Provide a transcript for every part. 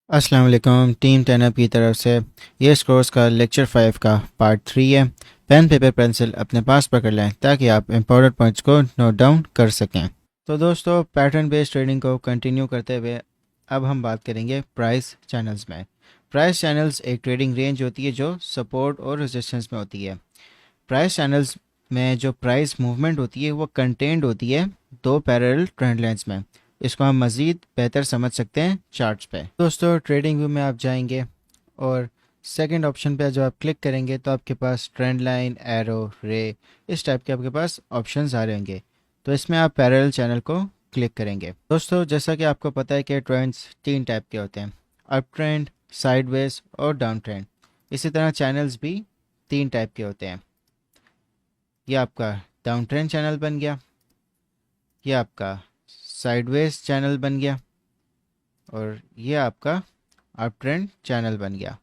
अस्सलाम वालेकुम। टीम 10 की तरफ से ये इस कोर्स का लेक्चर 5 का पार्ट 3 है। पेन पेपर पेंसिल अपने पास पकड़ लें ताकि आप इम्पोर्टेंट पॉइंट्स को नोट डाउन कर सकें। तो दोस्तों, पैटर्न बेस्ड ट्रेडिंग को कंटिन्यू करते हुए अब हम बात करेंगे प्राइस चैनल्स में। प्राइस चैनल्स एक ट्रेडिंग रेंज होती है जो सपोर्ट और रेजिस्टेंस में होती है। प्राइस चैनल्स में जो प्राइस मूवमेंट होती है वो कंटेंड होती है दो पैरेलल ट्रेंड लाइंस में। इसको हम मज़ीद बेहतर समझ सकते हैं चार्ट्स पे। दोस्तों, ट्रेडिंग व्यू में आप जाएंगे और सेकंड ऑप्शन पे जब आप क्लिक करेंगे तो आपके पास ट्रेंड लाइन, एरो, रे, इस टाइप के आपके पास ऑप्शंस आ रहे होंगे। तो इसमें आप पैरेलल चैनल को क्लिक करेंगे। दोस्तों, जैसा कि आपको पता है कि ट्रेंड्स तीन टाइप के होते हैं: अप ट्रेंड, साइडवेज और डाउन ट्रेंड। इसी तरह चैनल्स भी तीन टाइप के होते हैं। ये आपका डाउन ट्रेंड चैनल बन गया, ये आपका साइडवेज चैनल बन गया और ये आपका अप ट्रेंड चैनल बन गया।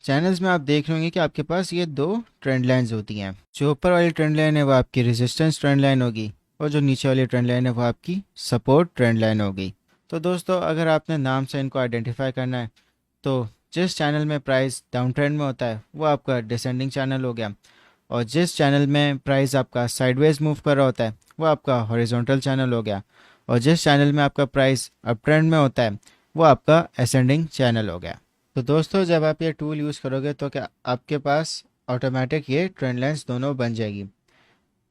चैनल्स में आप देख रहे होंगे कि आपके पास ये दो ट्रेंड लाइंस होती हैं। जो ऊपर वाली ट्रेंड लाइन है वो आपकी रेजिस्टेंस ट्रेंड लाइन होगी और जो नीचे वाली ट्रेंड लाइन है वो आपकी सपोर्ट ट्रेंड लाइन होगी। तो दोस्तों, अगर आपने नाम से इनको आइडेंटिफाई करना है तो जिस चैनल में प्राइस डाउन ट्रेंड में होता है वो आपका डिसेंडिंग चैनल हो गया, और जिस चैनल में प्राइस आपका साइडवेज मूव कर रहा होता है वो आपका हॉरिजॉन्टल चैनल हो गया, और जिस चैनल में आपका प्राइस अप ट्रेंड में होता है वो आपका असेंडिंग चैनल हो गया। तो दोस्तों, जब आप ये टूल यूज़ करोगे तो क्या आपके पास ऑटोमेटिक ये ट्रेंड लाइंस दोनों बन जाएगी।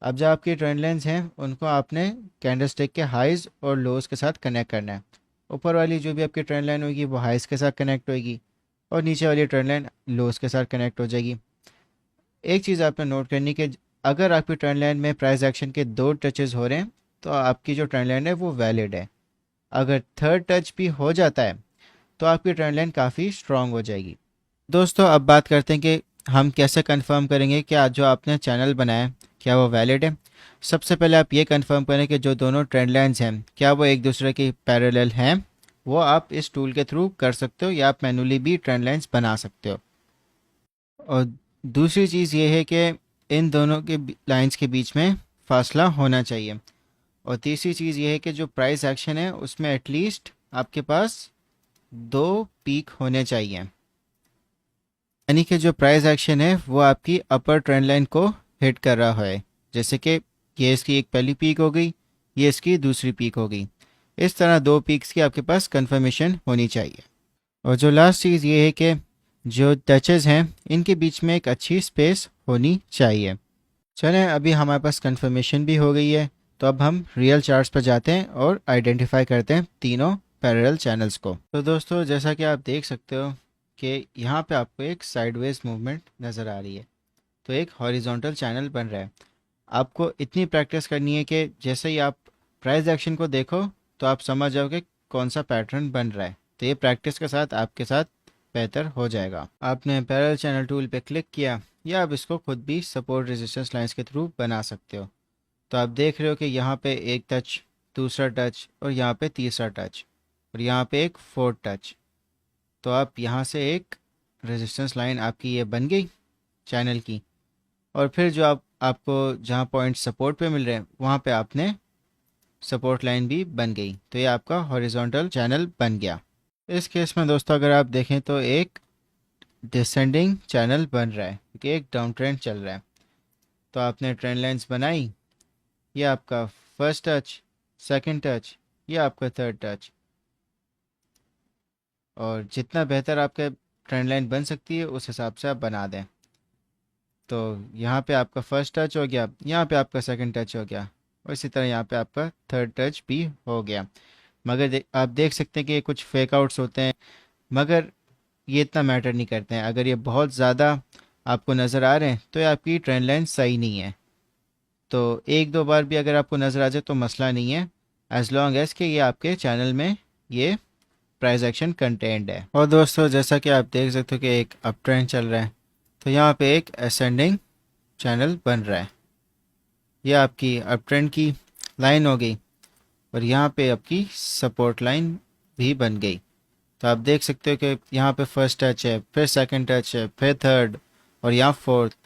अब जो आपकी ट्रेंड लाइंस हैं उनको आपने कैंडलस्टिक के हाइज और लोज के साथ कनेक्ट करना है। ऊपर वाली जो भी आपकी ट्रेंड लाइन होगी वो हाइज के साथ कनेक्ट होगी और नीचे वाली ट्रेंड लाइन लोज के साथ कनेक्ट हो जाएगी। एक चीज़ आपने नोट करनी कि अगर आपकी ट्रेंड लाइन में प्राइस एक्शन के दो टचेस हो रहे हैं तो आपकी जो ट्रेंड लाइन है वो वैलिड है। अगर थर्ड टच भी हो जाता है तो आपकी ट्रेंड लाइन काफ़ी स्ट्रांग हो जाएगी। दोस्तों, अब बात करते हैं कि हम कैसे कंफर्म करेंगे कि आज जो आपने चैनल बनाया है क्या वो वैलिड है। सबसे पहले आप ये कंफर्म करें कि जो दोनों ट्रेंड लाइंस हैं क्या वो एक दूसरे की पैरेलल हैं। वो आप इस टूल के थ्रू कर सकते हो या आप मैनुअली भी ट्रेंड लाइंस बना सकते हो। और दूसरी चीज़ ये है कि इन दोनों के लाइंस के बीच में फासला होना चाहिए। और तीसरी चीज़ ये है कि जो प्राइस एक्शन है उसमें एटलीस्ट आपके पास दो पीक होने चाहिए, यानी कि जो प्राइस एक्शन है वो आपकी अपर ट्रेंड लाइन को हिट कर रहा है। जैसे कि ये इसकी एक पहली पीक हो गई, ये इसकी दूसरी पीक हो गई। इस तरह दो पीक्स की आपके पास कंफर्मेशन होनी चाहिए। और जो लास्ट चीज़ ये है कि जो टचेस हैं इनके बीच में एक अच्छी स्पेस होनी चाहिए। चलें, अभी हमारे पास कंफर्मेशन भी हो गई है तो अब हम रियल चार्ट्स पर जाते हैं और आइडेंटिफाई करते हैं तीनों पैरेलल चैनल्स को। तो दोस्तों, जैसा कि आप देख सकते हो कि यहाँ पे आपको एक साइडवेज मूवमेंट नज़र आ रही है, तो एक हॉरिजॉन्टल चैनल बन रहा है। आपको इतनी प्रैक्टिस करनी है कि जैसे ही आप प्राइस एक्शन को देखो तो आप समझ जाओगे कौन सा पैटर्न बन रहा है। तो ये प्रैक्टिस के साथ आपके साथ बेहतर हो जाएगा। आपने पैरेलल चैनल टूल पे क्लिक किया या आप इसको खुद भी सपोर्ट रेजिस्टेंस लाइंस के थ्रू बना सकते हो। तो आप देख रहे हो कि यहाँ पे एक टच, दूसरा टच और यहाँ पे तीसरा टच और यहाँ पे एक फोर्थ टच। तो आप यहाँ से एक रेजिस्टेंस लाइन आपकी ये बन गई चैनल की, और फिर जो आपको जहाँ पॉइंट सपोर्ट पे मिल रहे हैं वहाँ पे आपने सपोर्ट लाइन भी बन गई। तो ये आपका हॉरिजॉन्टल चैनल बन गया। इस केस में दोस्तों, अगर आप देखें तो एक डिसेंडिंग चैनल बन रहा है क्योंकि एक डाउन ट्रेंड चल रहा है। तो आपने ट्रेंड लाइंस बनाई, ये आपका फर्स्ट टच, सेकंड टच, ये आपका थर्ड टच, और जितना बेहतर आपके ट्रेंड लाइन बन सकती है उस हिसाब से आप बना दें। तो यहाँ पे आपका फर्स्ट टच हो गया, यहाँ पे आपका सेकंड टच हो गया और इसी तरह यहाँ पे आपका थर्ड टच भी हो गया। मगर आप देख सकते हैं कि ये कुछ फेक आउट्स होते हैं, मगर ये इतना मैटर नहीं करते हैं। अगर ये बहुत ज़्यादा आपको नज़र आ रहे हैं तो ये आपकी ट्रेंड लाइन सही नहीं है। तो एक दो बार भी अगर आपको नज़र आ जाए तो मसला नहीं है, एज लॉन्ग एज कि ये आपके चैनल में ये प्राइस एक्शन कंटेंट है। और दोस्तों, जैसा कि आप देख सकते हो कि एक अप ट्रेंड चल रहा है, तो यहाँ पे एक असेंडिंग चैनल बन रहा है। ये आपकी अप ट्रेंड की लाइन हो गई और यहाँ पे आपकी सपोर्ट लाइन भी बन गई। तो आप देख सकते हो कि यहाँ पे फर्स्ट टच है, फिर सेकंड टच है, फिर थर्ड और यहाँ फोर्थ।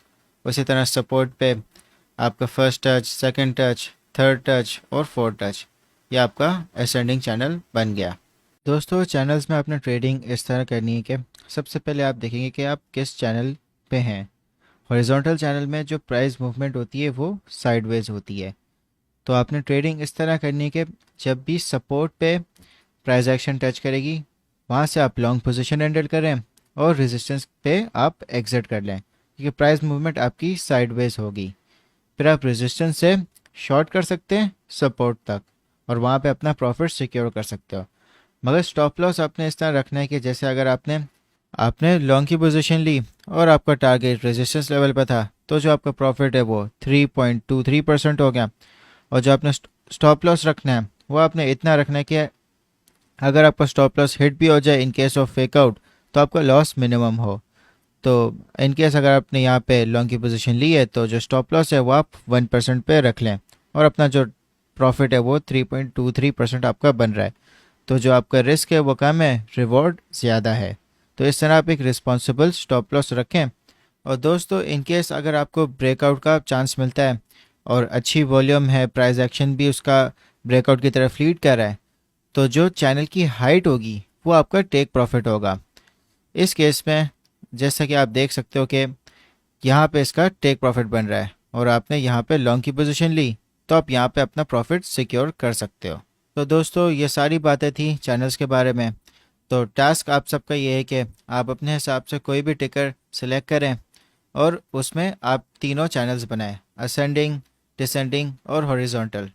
उसी तरह सपोर्ट पे आपका first touch, second touch, third touch और फोर्थ टच। ये आपका असेंडिंग चैनल बन गया। दोस्तों चैनल्स में आपने ट्रेडिंग इस तरह करनी है कि सबसे पहले आप देखेंगे कि आप किस चैनल पे हैं। हॉरिजॉन्टल चैनल में जो प्राइस मूवमेंट होती है वो साइडवेज होती है। तो आपने ट्रेडिंग इस तरह करनी है कि जब भी सपोर्ट पे प्राइस एक्शन टच करेगी वहाँ से आप लॉन्ग पोजीशन एंटर करें और रेजिस्टेंस पे आप एग्जिट कर लें, क्योंकि प्राइस मूवमेंट आपकी साइडवेज होगी। फिर आप रेजिस्टेंस से शॉर्ट कर सकते हैं सपोर्ट तक और वहाँ पे अपना प्रॉफिट सिक्योर कर सकते हो। मगर स्टॉप लॉस आपने इस तरह रखना है कि जैसे अगर आपने आपने लॉन्ग की पोजीशन ली और आपका टारगेट रेजिस्टेंस लेवल पे था, तो जो आपका प्रॉफिट है वो 3.23% हो गया। और जो आपने स्टॉप लॉस रखना है वो आपने इतना रखना है कि अगर आपका स्टॉप लॉस हिट भी हो जाए इन केस ऑफ फेकआउट, तो आपका लॉस मिनिमम हो। तो इन केस अगर आपने यहाँ पे लॉन्ग की पोजीशन ली है तो जो स्टॉप लॉस है वो आप 1% पे रख लें और अपना जो प्रॉफिट है वो 3.23% आपका बन रहा है। तो जो आपका रिस्क है वो कम है, रिवॉर्ड ज़्यादा है। तो इस तरह आप एक रिस्पॉन्सिबल स्टॉप लॉस रखें। और दोस्तों इन केस अगर आपको ब्रेकआउट का चांस मिलता है और अच्छी वॉल्यूम है, प्राइस एक्शन भी उसका ब्रेकआउट की तरफ लीड कर रहा है, तो जो चैनल की हाइट होगी वो आपका टेक प्रॉफिट होगा। इस केस में जैसा कि आप देख सकते हो कि यहाँ पे इसका टेक प्रॉफिट बन रहा है और आपने यहाँ पे लॉन्ग की पोजीशन ली, तो आप यहाँ पे अपना प्रॉफिट सिक्योर कर सकते हो। तो दोस्तों ये सारी बातें थी चैनल्स के बारे में। तो टास्क आप सबका ये है कि आप अपने हिसाब से कोई भी टिकर सिलेक्ट करें और उसमें आप तीनों चैनल्स बनाएं, असेंडिंग, डिसेंडिंग और हॉरिजॉन्टल।